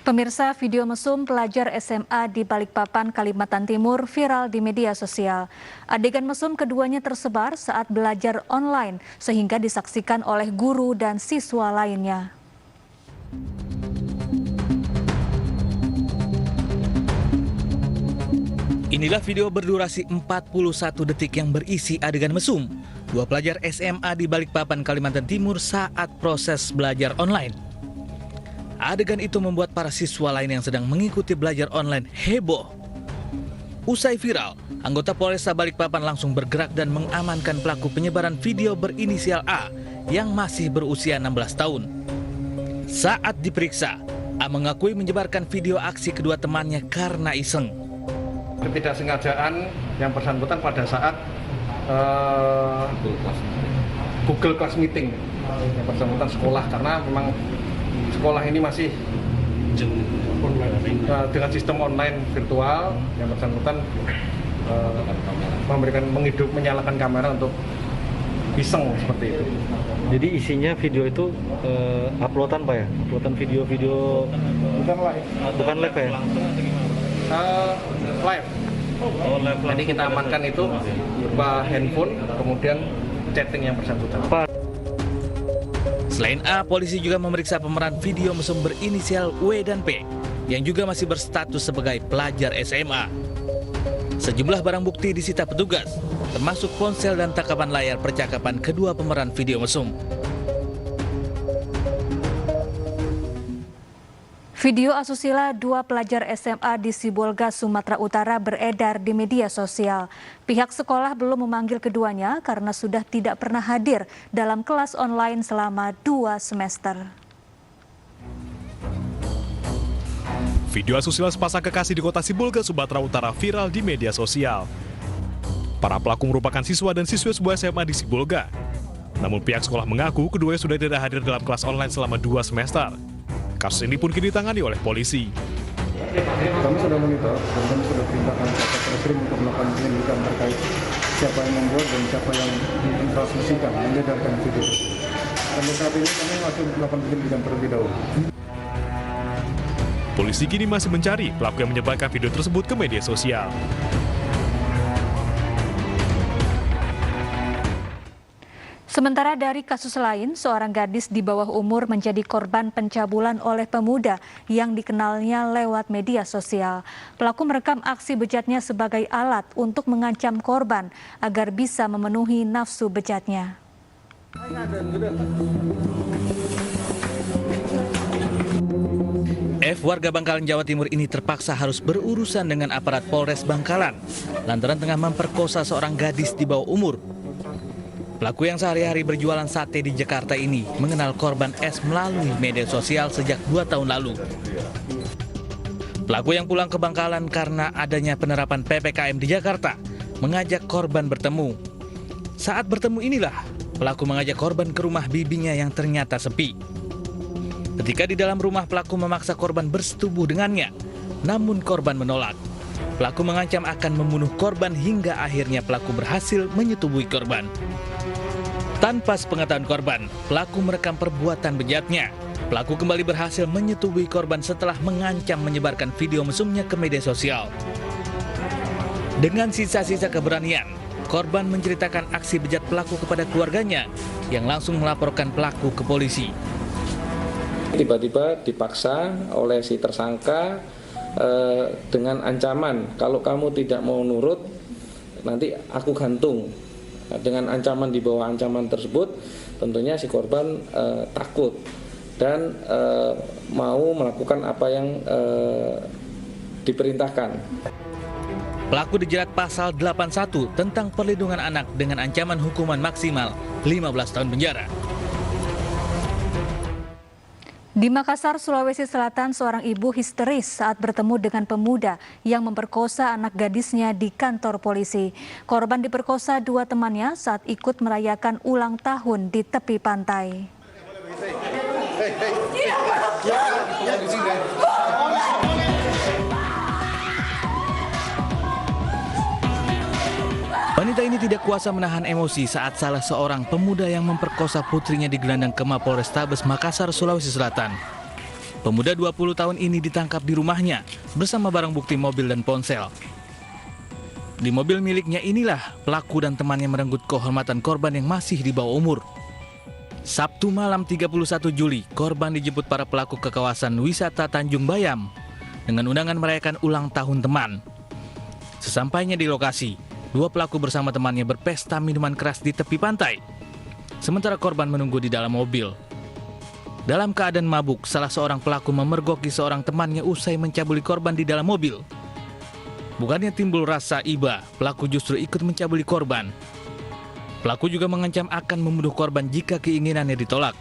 Pemirsa, video mesum pelajar SMA di Balikpapan, Kalimantan Timur viral di media sosial. Adegan mesum keduanya tersebar saat belajar online sehingga disaksikan oleh guru dan siswa lainnya. Inilah video berdurasi 41 detik yang berisi adegan mesum dua pelajar SMA di Balikpapan, Kalimantan Timur saat proses belajar online. Adegan itu membuat para siswa lain yang sedang mengikuti belajar online heboh. Usai viral, anggota Polresta Balikpapan langsung bergerak dan mengamankan pelaku penyebaran video berinisial A yang masih berusia 16 tahun. Saat diperiksa, A mengakui menyebarkan video aksi kedua temannya karena iseng. Ketidaksengajaan yang bersangkutan pada saat Google Class Meeting yang bersangkutan sekolah, karena memang sekolah ini masih dengan sistem online virtual yang bersangkutan menyalakan kamera untuk iseng seperti itu. Jadi isinya video itu uploadan Pak ya? Uploadan video-video bukan live ya? Live. Jadi kita amankan itu berupa handphone, kemudian chatting yang bersangkutan. Selain A, polisi juga memeriksa pemeran video mesum berinisial W dan P yang juga masih berstatus sebagai pelajar SMA. Sejumlah barang bukti disita petugas, termasuk ponsel dan tangkapan layar percakapan kedua pemeran video mesum. Video asusila dua pelajar SMA di Sibolga, Sumatera Utara beredar di media sosial. Pihak sekolah belum memanggil keduanya karena sudah tidak pernah hadir dalam kelas online selama 2 semester. Video asusila sepasang kekasih di kota Sibolga, Sumatera Utara viral di media sosial. Para pelaku merupakan siswa dan siswi sebuah SMA di Sibolga. Namun pihak sekolah mengaku keduanya sudah tidak hadir dalam kelas online selama 2 semester. Kasus ini pun kini ditangani oleh polisi. Kami sudah monitor dan kami sudah perintahkan Bapak Presiden untuk melakukan penyelidikan terkait siapa yang membuat dan siapa yang mentransmisikan, mengedarkan video. Sampai saat ini kami masih melakukan penyelidikan terlebih dahulu. Polisi kini masih mencari pelaku yang menyebarkan video tersebut ke media sosial. Sementara dari kasus lain, seorang gadis di bawah umur menjadi korban pencabulan oleh pemuda yang dikenalnya lewat media sosial. Pelaku merekam aksi bejatnya sebagai alat untuk mengancam korban agar bisa memenuhi nafsu bejatnya. F, warga Bangkalan, Jawa Timur ini terpaksa harus berurusan dengan aparat Polres Bangkalan lantaran tengah memperkosa seorang gadis di bawah umur. Pelaku yang sehari-hari berjualan sate di Jakarta ini mengenal korban S melalui media sosial sejak 2 tahun lalu. Pelaku yang pulang ke Bangkalan karena adanya penerapan PPKM di Jakarta mengajak korban bertemu. Saat bertemu inilah pelaku mengajak korban ke rumah bibinya yang ternyata sepi. Ketika di dalam rumah, pelaku memaksa korban bersetubuh dengannya, namun korban menolak. Pelaku mengancam akan membunuh korban hingga akhirnya pelaku berhasil menyetubuhi korban. Tanpa sepengetahuan korban, pelaku merekam perbuatan bejatnya. Pelaku kembali berhasil menyetubuhi korban setelah mengancam menyebarkan video mesumnya ke media sosial. Dengan sisa-sisa keberanian, korban menceritakan aksi bejat pelaku kepada keluarganya yang langsung melaporkan pelaku ke polisi. Tiba-tiba dipaksa oleh si tersangka dengan ancaman, kalau kamu tidak mau nurut, nanti aku gantung. Dengan ancaman di bawah ancaman tersebut, tentunya si korban takut dan mau melakukan apa yang diperintahkan. Pelaku dijerat pasal 81 tentang perlindungan anak dengan ancaman hukuman maksimal 15 tahun penjara. Di Makassar, Sulawesi Selatan, seorang ibu histeris saat bertemu dengan pemuda yang memperkosa anak gadisnya di kantor polisi. Korban diperkosa 2 temannya saat ikut merayakan ulang tahun di tepi pantai. Wanita ini tidak kuasa menahan emosi saat salah seorang pemuda yang memperkosa putrinya digelandang ke Mapolrestabes Makassar, Sulawesi Selatan. Pemuda 20 tahun ini ditangkap di rumahnya bersama barang bukti mobil dan ponsel. Di mobil miliknya inilah pelaku dan temannya merenggut kehormatan korban yang masih di bawah umur. Sabtu malam 31 Juli, korban dijemput para pelaku ke kawasan wisata Tanjung Bayam dengan undangan merayakan ulang tahun teman. Sesampainya di lokasi, dua pelaku bersama temannya berpesta minuman keras di tepi pantai. Sementara korban menunggu di dalam mobil. Dalam keadaan mabuk, salah seorang pelaku memergoki seorang temannya usai mencabuli korban di dalam mobil. Bukannya timbul rasa iba, pelaku justru ikut mencabuli korban. Pelaku juga mengancam akan membunuh korban jika keinginannya ditolak.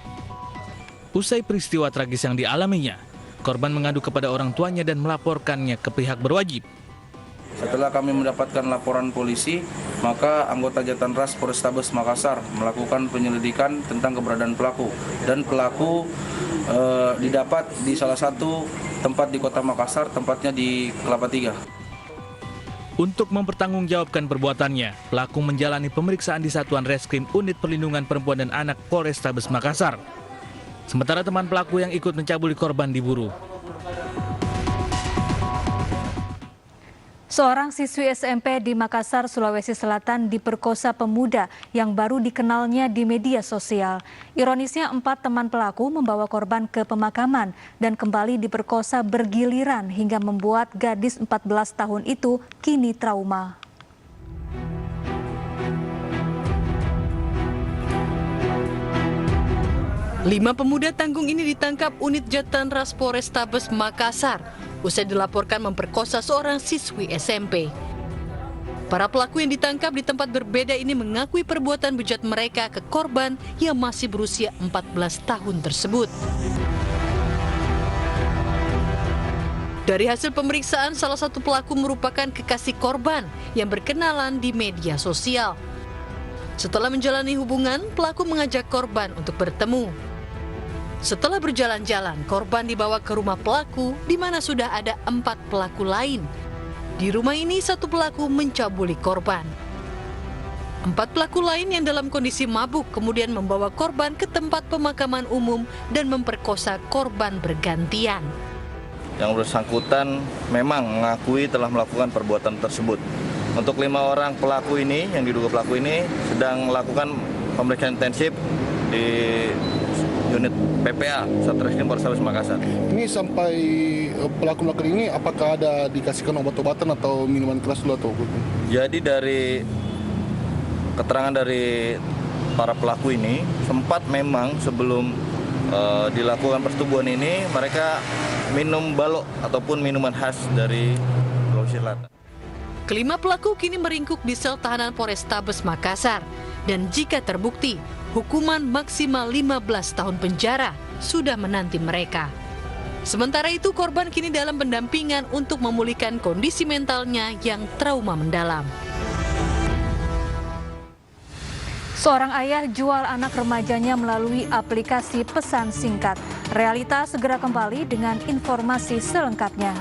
Usai peristiwa tragis yang dialaminya, korban mengadu kepada orang tuanya dan melaporkannya ke pihak berwajib. Setelah kami mendapatkan laporan polisi, maka anggota Jatan Ras Polrestabes Makassar melakukan penyelidikan tentang keberadaan pelaku. Dan pelaku didapat di salah satu tempat di kota Makassar, tempatnya di Kelapa Tiga. Untuk mempertanggungjawabkan perbuatannya, pelaku menjalani pemeriksaan di Satuan Reskrim Unit Perlindungan Perempuan dan Anak Polrestabes Makassar. Sementara teman pelaku yang ikut mencabuli korban diburu. Seorang siswi SMP di Makassar, Sulawesi Selatan diperkosa pemuda yang baru dikenalnya di media sosial. Ironisnya 4 teman pelaku membawa korban ke pemakaman dan kembali diperkosa bergiliran hingga membuat gadis 14 tahun itu kini trauma. Lima pemuda tanggung ini ditangkap unit Jatan Ras Polrestabes Makassar usai dilaporkan memperkosa seorang siswi SMP. Para pelaku yang ditangkap di tempat berbeda ini mengakui perbuatan bejat mereka ke korban yang masih berusia 14 tahun tersebut. Dari hasil pemeriksaan, salah satu pelaku merupakan kekasih korban yang berkenalan di media sosial. Setelah menjalani hubungan, pelaku mengajak korban untuk bertemu. Setelah berjalan-jalan, korban dibawa ke rumah pelaku di mana sudah ada 4 pelaku lain. Di rumah ini satu pelaku mencabuli korban. 4 pelaku lain yang dalam kondisi mabuk kemudian membawa korban ke tempat pemakaman umum dan memperkosa korban bergantian. Yang bersangkutan memang mengakui telah melakukan perbuatan tersebut. Untuk 5 orang pelaku ini, yang diduga pelaku ini sedang melakukan pemeriksaan intensif di unit PPA Satreskrim Polrestabes Makassar. Ini sampai pelaku melakukan ini apakah ada dikasihkan obat-obatan atau minuman keras dulu atau? Jadi dari keterangan dari para pelaku ini sempat memang sebelum dilakukan persetubuhan ini mereka minum balok ataupun minuman khas dari Sulawesi Selatan. Kelima pelaku kini meringkuk di sel tahanan Polrestabes Makassar dan jika terbukti, hukuman maksimal 15 tahun penjara sudah menanti mereka. Sementara itu, korban kini dalam pendampingan untuk memulihkan kondisi mentalnya yang trauma mendalam. Seorang ayah jual anak remajanya melalui aplikasi pesan singkat. Realita segera kembali dengan informasi selengkapnya.